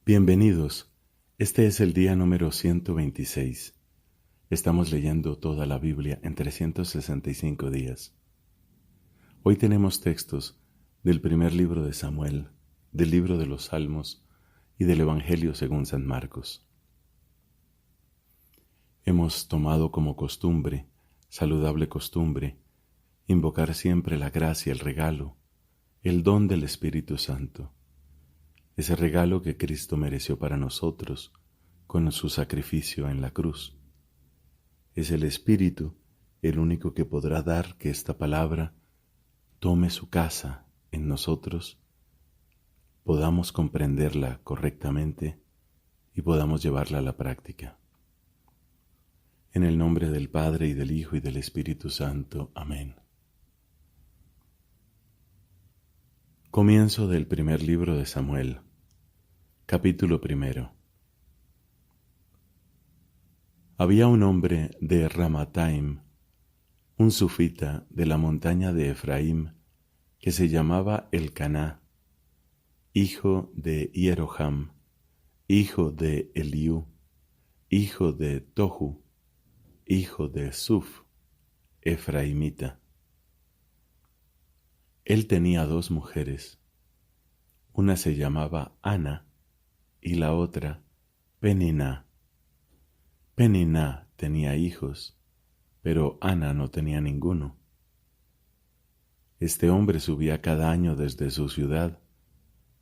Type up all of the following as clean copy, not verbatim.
Bienvenidos. Este es el día número 126. Estamos leyendo toda la Biblia en 365 días. Hoy tenemos textos del primer libro de Samuel, del libro de los Salmos y del Evangelio según San Marcos. Hemos tomado como costumbre, saludable costumbre, invocar siempre la gracia, el regalo, el don del Espíritu Santo. Ese regalo que Cristo mereció para nosotros con su sacrificio en la cruz. Es el Espíritu el único que podrá dar que esta palabra tome su casa en nosotros, podamos comprenderla correctamente y podamos llevarla a la práctica. En el nombre del Padre y del Hijo y del Espíritu Santo. Amén. Comienzo del primer libro de Samuel. Capítulo 1. Había un hombre de Ramataim, un sufita de la montaña de Efraín, que se llamaba Elcaná, hijo de Hieroham, hijo de Eliú, hijo de Tohu, hijo de Suf, efraimita. Él tenía 2 mujeres, una se llamaba Ana, y la otra, Peniná. Peniná tenía hijos, pero Ana no tenía ninguno. Este hombre subía cada año desde su ciudad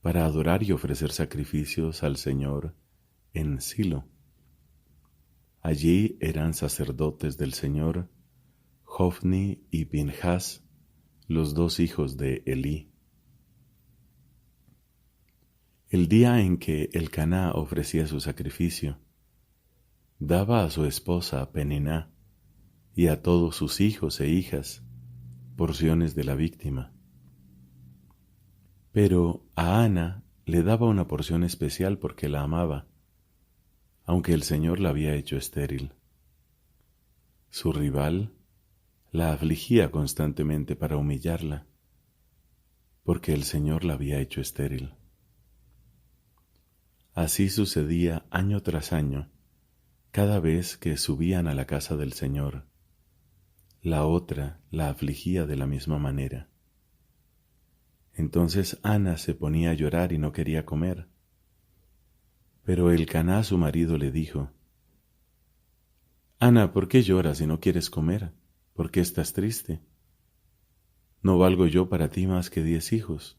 para adorar y ofrecer sacrificios al Señor en Silo. Allí eran sacerdotes del Señor, Hofni y Pinhas, los 2 hijos de Elí. El día en que Elcaná ofrecía su sacrificio, daba a su esposa Peniná y a todos sus hijos e hijas porciones de la víctima. Pero a Ana le daba una porción especial porque la amaba, aunque el Señor la había hecho estéril. Su rival la afligía constantemente para humillarla, porque el Señor la había hecho estéril. Así sucedía año tras año, cada vez que subían a la casa del Señor. La otra la afligía de la misma manera. Entonces Ana se ponía a llorar y no quería comer. Pero Elcaná, su marido, le dijo: Ana, ¿por qué lloras y no quieres comer? ¿Por qué estás triste? ¿No valgo yo para ti más que 10 hijos?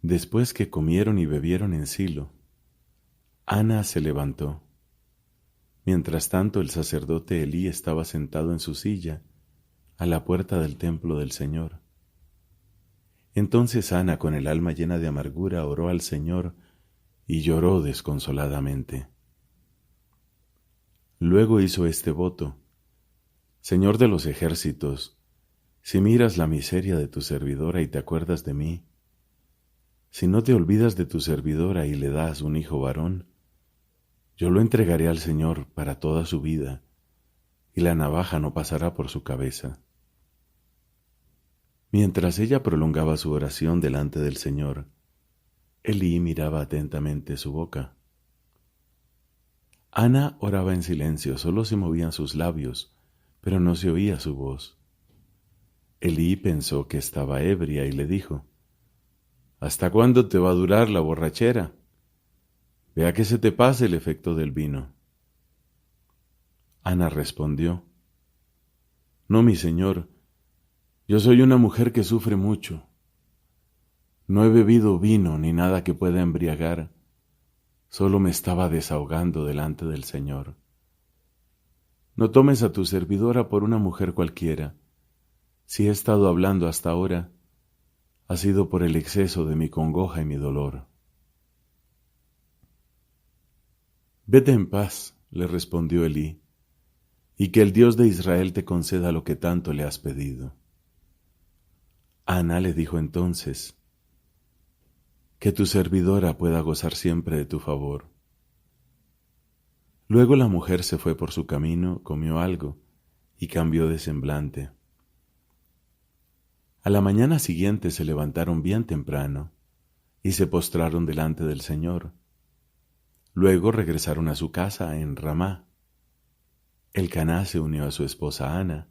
Después que comieron y bebieron en Silo, Ana se levantó. Mientras tanto, el sacerdote Elí estaba sentado en su silla a la puerta del templo del Señor. Entonces Ana, con el alma llena de amargura, oró al Señor y lloró desconsoladamente. Luego hizo este voto: Señor de los ejércitos, si miras la miseria de tu servidora y te acuerdas de mí, si no te olvidas de tu servidora y le das un hijo varón, yo lo entregaré al Señor para toda su vida, y la navaja no pasará por su cabeza. Mientras ella prolongaba su oración delante del Señor, Elí miraba atentamente su boca. Ana oraba en silencio, solo se movían sus labios, pero no se oía su voz. Elí pensó que estaba ebria y le dijo: ¿Hasta cuándo te va a durar la borrachera? Vea que se te pase el efecto del vino. Ana respondió: No, mi señor, yo soy una mujer que sufre mucho. No he bebido vino ni nada que pueda embriagar, solo me estaba desahogando delante del Señor. No tomes a tu servidora por una mujer cualquiera. Si he estado hablando hasta ahora, ha sido por el exceso de mi congoja y mi dolor. Vete en paz, le respondió Elí, y que el Dios de Israel te conceda lo que tanto le has pedido. Ana le dijo entonces: Que tu servidora pueda gozar siempre de tu favor. Luego la mujer se fue por su camino, comió algo y cambió de semblante. A la mañana siguiente se levantaron bien temprano y se postraron delante del Señor. Luego regresaron a su casa en Ramá. Elcaná se unió a su esposa Ana,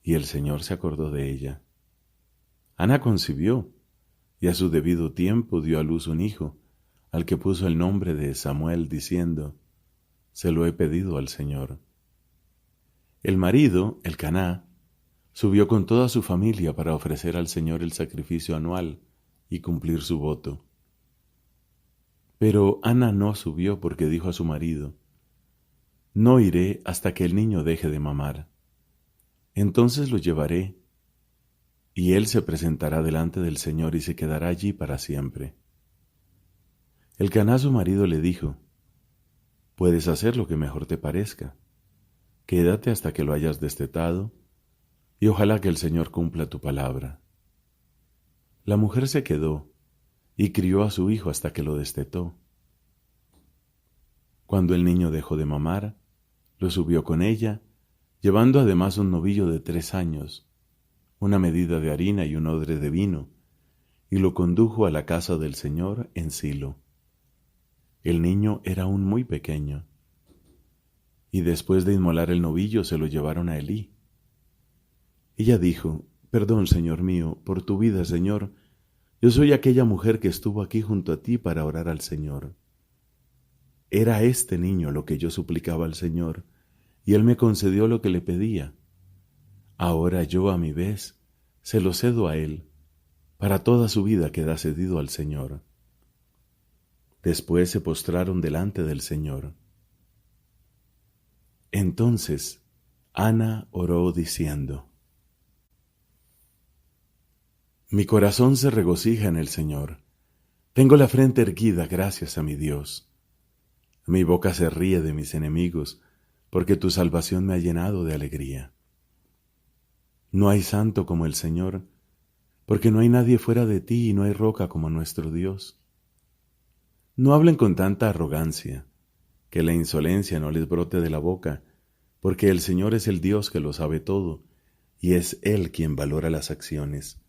y el Señor se acordó de ella. Ana concibió, y a su debido tiempo dio a luz un hijo, al que puso el nombre de Samuel, diciendo: Se lo he pedido al Señor. El marido, Elcaná, subió con toda su familia para ofrecer al Señor el sacrificio anual y cumplir su voto. Pero Ana no subió porque dijo a su marido: No iré hasta que el niño deje de mamar. Entonces lo llevaré, y él se presentará delante del Señor y se quedará allí para siempre. Elcaná su marido le dijo: Puedes hacer lo que mejor te parezca. Quédate hasta que lo hayas destetado, y ojalá que el Señor cumpla tu palabra. La mujer se quedó y crió a su hijo hasta que lo destetó. Cuando el niño dejó de mamar, lo subió con ella, llevando además un novillo de 3 años, una medida de harina y un odre de vino, y lo condujo a la casa del Señor en Silo. El niño era aún muy pequeño, y después de inmolar el novillo se lo llevaron a Elí. Ella dijo: Perdón, Señor mío, por tu vida, Señor. Yo soy aquella mujer que estuvo aquí junto a ti para orar al Señor. Era este niño lo que yo suplicaba al Señor, y Él me concedió lo que le pedía. Ahora yo, a mi vez, se lo cedo a Él. Para toda su vida queda cedido al Señor. Después se postraron delante del Señor. Entonces Ana oró diciendo: Mi corazón se regocija en el Señor. Tengo la frente erguida gracias a mi Dios. Mi boca se ríe de mis enemigos, porque tu salvación me ha llenado de alegría. No hay santo como el Señor, porque no hay nadie fuera de ti y no hay roca como nuestro Dios. No hablen con tanta arrogancia, que la insolencia no les brote de la boca, porque el Señor es el Dios que lo sabe todo, y es Él quien valora las acciones.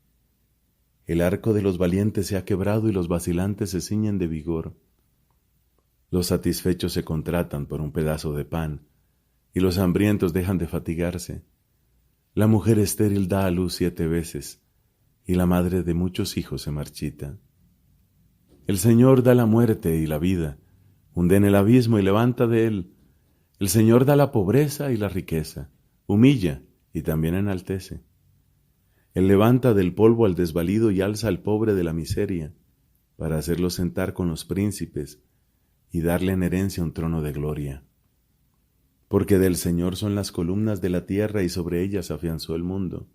El arco de los valientes se ha quebrado y los vacilantes se ciñen de vigor. Los satisfechos se contratan por un pedazo de pan, y los hambrientos dejan de fatigarse. La mujer estéril da a luz 7 veces, y la madre de muchos hijos se marchita. El Señor da la muerte y la vida, hunde en el abismo y levanta de él. El Señor da la pobreza y la riqueza, humilla y también enaltece. Él levanta del polvo al desvalido y alza al pobre de la miseria, para hacerlo sentar con los príncipes y darle en herencia un trono de gloria. Porque del Señor son las columnas de la tierra y sobre ellas afianzó el mundo.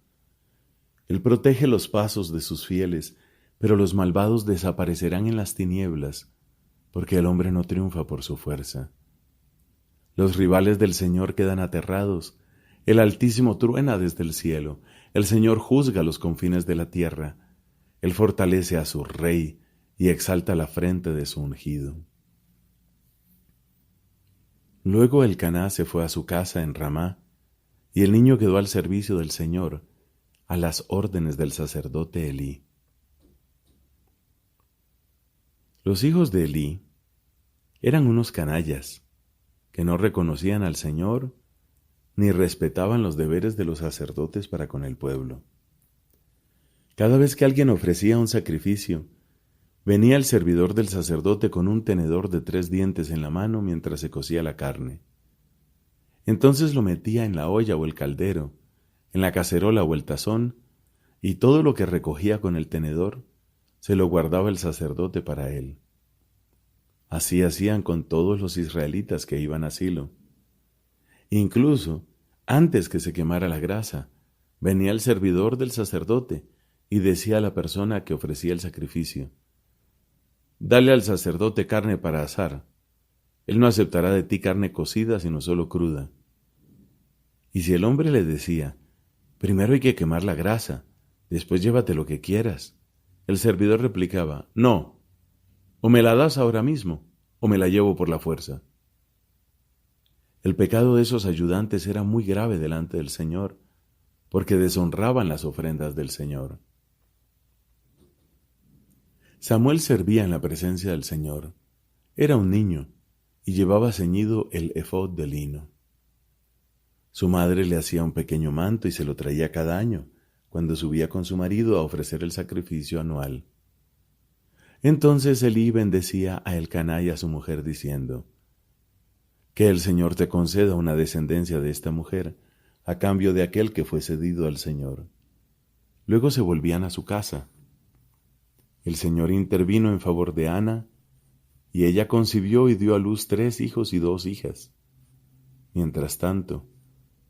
Él protege los pasos de sus fieles, pero los malvados desaparecerán en las tinieblas, porque el hombre no triunfa por su fuerza. Los rivales del Señor quedan aterrados, el Altísimo truena desde el cielo, el Señor juzga los confines de la tierra, Él fortalece a su rey y exalta la frente de su ungido. Luego Elcaná se fue a su casa en Ramá, y el niño quedó al servicio del Señor, a las órdenes del sacerdote Elí. Los hijos de Elí eran unos canallas, que no reconocían al Señor ni respetaban los deberes de los sacerdotes para con el pueblo. Cada vez que alguien ofrecía un sacrificio, venía el servidor del sacerdote con un tenedor de 3 dientes en la mano mientras se cocía la carne. Entonces lo metía en la olla o el caldero, en la cacerola o el tazón, y todo lo que recogía con el tenedor se lo guardaba el sacerdote para él. Así hacían con todos los israelitas que iban a Silo. Incluso, antes que se quemara la grasa, venía el servidor del sacerdote y decía a la persona que ofrecía el sacrificio: «Dale al sacerdote carne para asar. Él no aceptará de ti carne cocida, sino solo cruda». Y si el hombre le decía: «Primero hay que quemar la grasa, después llévate lo que quieras», el servidor replicaba: «No, o me la das ahora mismo, o me la llevo por la fuerza». El pecado de esos ayudantes era muy grave delante del Señor, porque deshonraban las ofrendas del Señor. Samuel servía en la presencia del Señor. Era un niño y llevaba ceñido el efod de lino. Su madre le hacía un pequeño manto y se lo traía cada año, cuando subía con su marido a ofrecer el sacrificio anual. Entonces Elí bendecía a Elcaná y a su mujer diciendo: que el Señor te conceda una descendencia de esta mujer, a cambio de aquel que fue cedido al Señor. Luego se volvían a su casa. El Señor intervino en favor de Ana, y ella concibió y dio a luz 3 hijos y 2 hijas. Mientras tanto,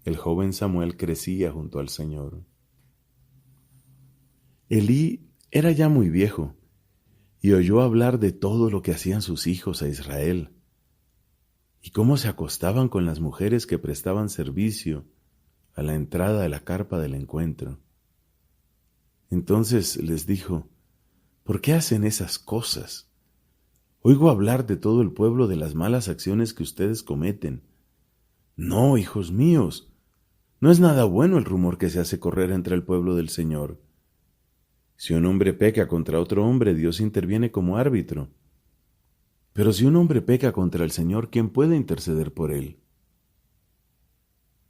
el joven Samuel crecía junto al Señor. Elí era ya muy viejo, y oyó hablar de todo lo que hacían sus hijos a Israel, y cómo se acostaban con las mujeres que prestaban servicio a la entrada de la carpa del encuentro. Entonces les dijo: ¿por qué hacen esas cosas? Oigo hablar de todo el pueblo de las malas acciones que ustedes cometen. No, hijos míos, no es nada bueno el rumor que se hace correr entre el pueblo del Señor. Si un hombre peca contra otro hombre, Dios interviene como árbitro. Pero si un hombre peca contra el Señor, ¿quién puede interceder por él?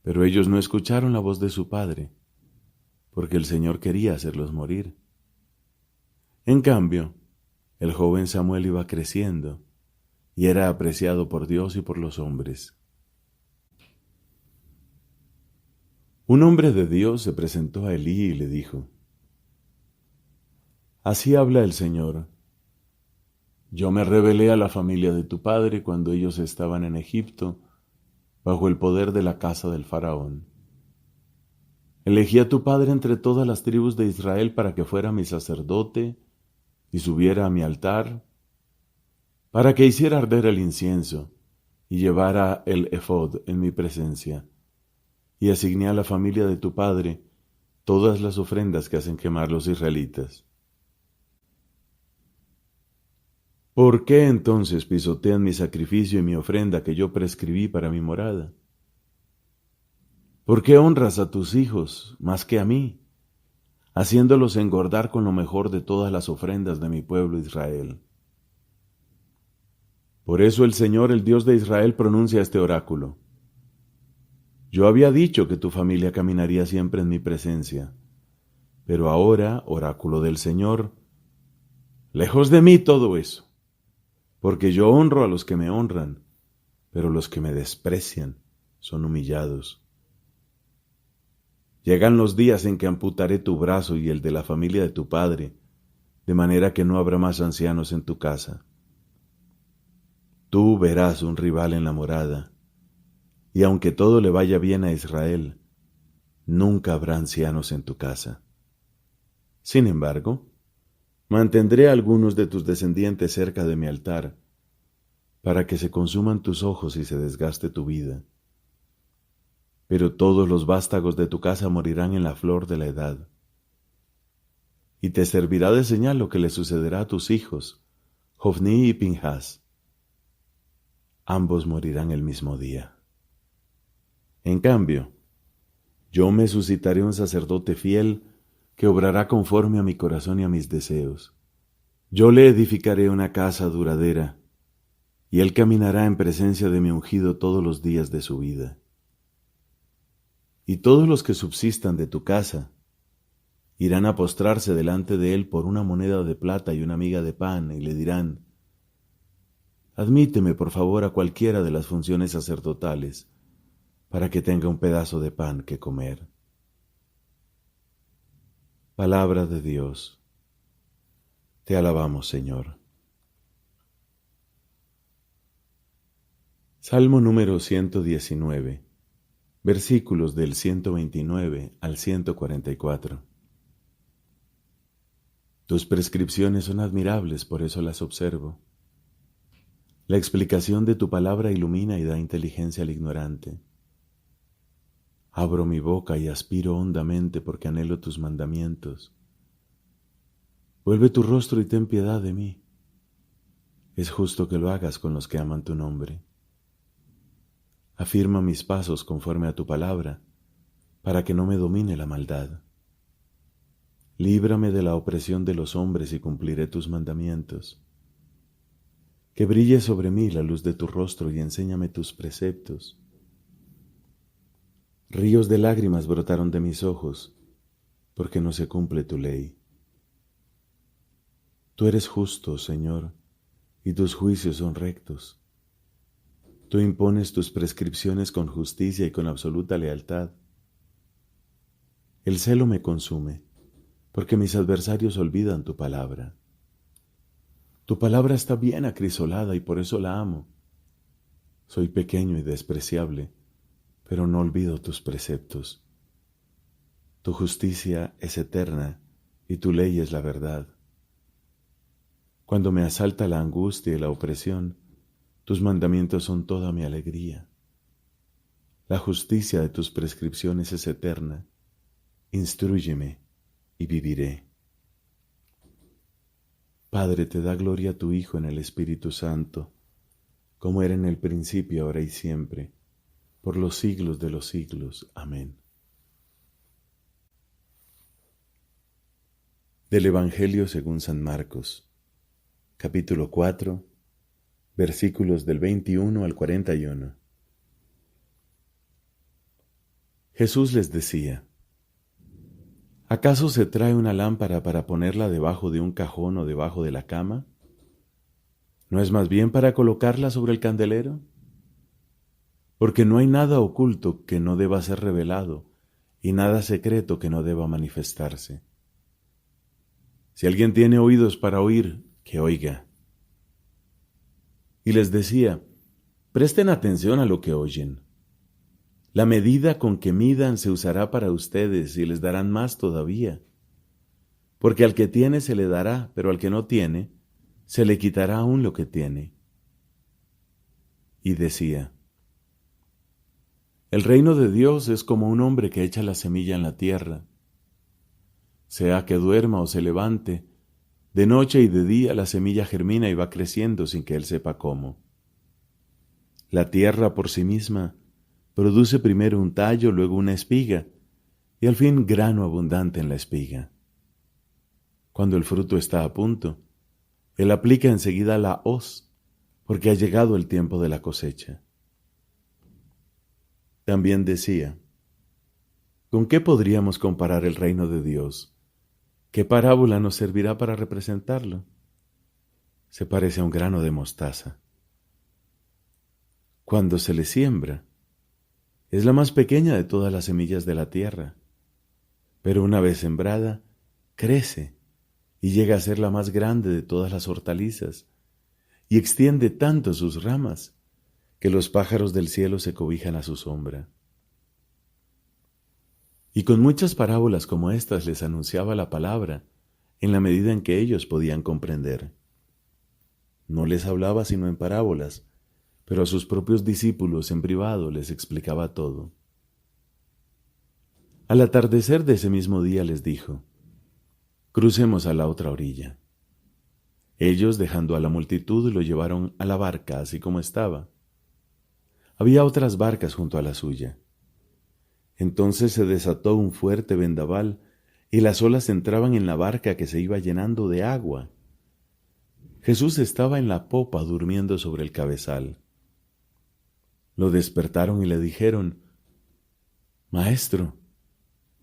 Pero ellos no escucharon la voz de su padre, porque el Señor quería hacerlos morir. En cambio, el joven Samuel iba creciendo y era apreciado por Dios y por los hombres. Un hombre de Dios se presentó a Elí y le dijo: así habla el Señor. Yo me rebelé a la familia de tu padre cuando ellos estaban en Egipto, bajo el poder de la casa del faraón. Elegí a tu padre entre todas las tribus de Israel para que fuera mi sacerdote y subiera a mi altar, para que hiciera arder el incienso y llevara el efod en mi presencia, y asigné a la familia de tu padre todas las ofrendas que hacen quemar los israelitas. ¿Por qué entonces pisotean mi sacrificio y mi ofrenda que yo prescribí para mi morada? ¿Por qué honras a tus hijos más que a mí, haciéndolos engordar con lo mejor de todas las ofrendas de mi pueblo Israel? Por eso el Señor, el Dios de Israel, pronuncia este oráculo. Yo había dicho que tu familia caminaría siempre en mi presencia, pero ahora, oráculo del Señor, lejos de mí todo eso, porque yo honro a los que me honran, pero los que me desprecian son humillados. Llegan los días en que amputaré tu brazo y el de la familia de tu padre, de manera que no habrá más ancianos en tu casa. Tú verás un rival en la morada, y aunque todo le vaya bien a Israel, nunca habrá ancianos en tu casa. Sin embargo, mantendré a algunos de tus descendientes cerca de mi altar, para que se consuman tus ojos y se desgaste tu vida. Pero todos los vástagos de tu casa morirán en la flor de la edad. Y te servirá de señal lo que le sucederá a tus hijos, Hofni y Pinhas. Ambos morirán el mismo día. En cambio, yo me suscitaré un sacerdote fiel que obrará conforme a mi corazón y a mis deseos. Yo le edificaré una casa duradera, y él caminará en presencia de mi ungido todos los días de su vida. Y todos los que subsistan de tu casa irán a postrarse delante de él por una moneda de plata y una miga de pan, y le dirán: admíteme por favor a cualquiera de las funciones sacerdotales, para que tenga un pedazo de pan que comer. Palabra de Dios. Te alabamos, Señor. Salmo número 119, versículos del 129 al 144. Tus prescripciones son admirables, por eso las observo. La explicación de tu palabra ilumina y da inteligencia al ignorante. Abro mi boca y aspiro hondamente porque anhelo tus mandamientos. Vuelve tu rostro y ten piedad de mí. Es justo que lo hagas con los que aman tu nombre. Afirma mis pasos conforme a tu palabra, para que no me domine la maldad. Líbrame de la opresión de los hombres y cumpliré tus mandamientos. Que brille sobre mí la luz de tu rostro y enséñame tus preceptos. Ríos de lágrimas brotaron de mis ojos, porque no se cumple tu ley. Tú eres justo, Señor, y tus juicios son rectos. Tú impones tus prescripciones con justicia y con absoluta lealtad. El celo me consume, porque mis adversarios olvidan tu palabra. Tu palabra está bien acrisolada y por eso la amo. Soy pequeño y despreciable, pero no olvido tus preceptos. Tu justicia es eterna y tu ley es la verdad. Cuando me asalta la angustia y la opresión, tus mandamientos son toda mi alegría. La justicia de tus prescripciones es eterna. Instrúyeme y viviré. Padre, te da gloria a tu Hijo en el Espíritu Santo, como era en el principio, ahora y siempre, por los siglos de los siglos. Amén. Del Evangelio según San Marcos, capítulo 4, versículos del 21 al 41. Jesús les decía: ¿acaso se trae una lámpara para ponerla debajo de un cajón o debajo de la cama? ¿No es más bien para colocarla sobre el candelero? Porque no hay nada oculto que no deba ser revelado, y nada secreto que no deba manifestarse. Si alguien tiene oídos para oír, que oiga. Y les decía: presten atención a lo que oyen. La medida con que midan se usará para ustedes y les darán más todavía. Porque al que tiene se le dará, pero al que no tiene, se le quitará aún lo que tiene. Y decía: el reino de Dios es como un hombre que echa la semilla en la tierra. Sea que duerma o se levante, de noche y de día la semilla germina y va creciendo sin que él sepa cómo. La tierra por sí misma produce primero un tallo, luego una espiga, y al fin grano abundante en la espiga. Cuando el fruto está a punto, él aplica enseguida la hoz, porque ha llegado el tiempo de la cosecha. También decía: ¿con qué podríamos comparar el reino de Dios? ¿Qué parábola nos servirá para representarlo? Se parece a un grano de mostaza. Cuando se le siembra, es la más pequeña de todas las semillas de la tierra, pero una vez sembrada, crece y llega a ser la más grande de todas las hortalizas, y extiende tanto sus ramas que los pájaros del cielo se cobijan a su sombra. Y con muchas parábolas como estas les anunciaba la palabra, en la medida en que ellos podían comprender. No les hablaba sino en parábolas, pero a sus propios discípulos en privado les explicaba todo. Al atardecer de ese mismo día les dijo: crucemos a la otra orilla. Ellos, dejando a la multitud, lo llevaron a la barca así como estaba. Había otras barcas junto a la suya. Entonces se desató un fuerte vendaval y las olas entraban en la barca que se iba llenando de agua. Jesús estaba en la popa durmiendo sobre el cabezal. Lo despertaron y le dijeron: Maestro,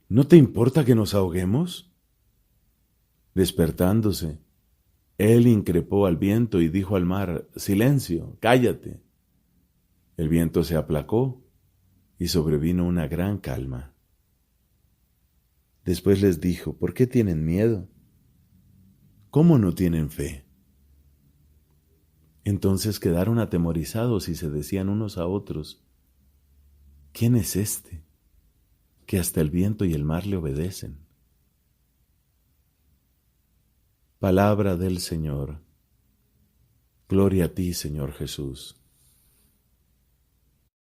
¿no te importa que nos ahoguemos? Despertándose, él increpó al viento y dijo al mar: silencio, cállate. El viento se aplacó y sobrevino una gran calma. Después les dijo: ¿por qué tienen miedo? ¿Cómo no tienen fe? Entonces quedaron atemorizados y se decían unos a otros: ¿quién es este, que hasta el viento y el mar le obedecen? Palabra del Señor. Gloria a ti, Señor Jesús.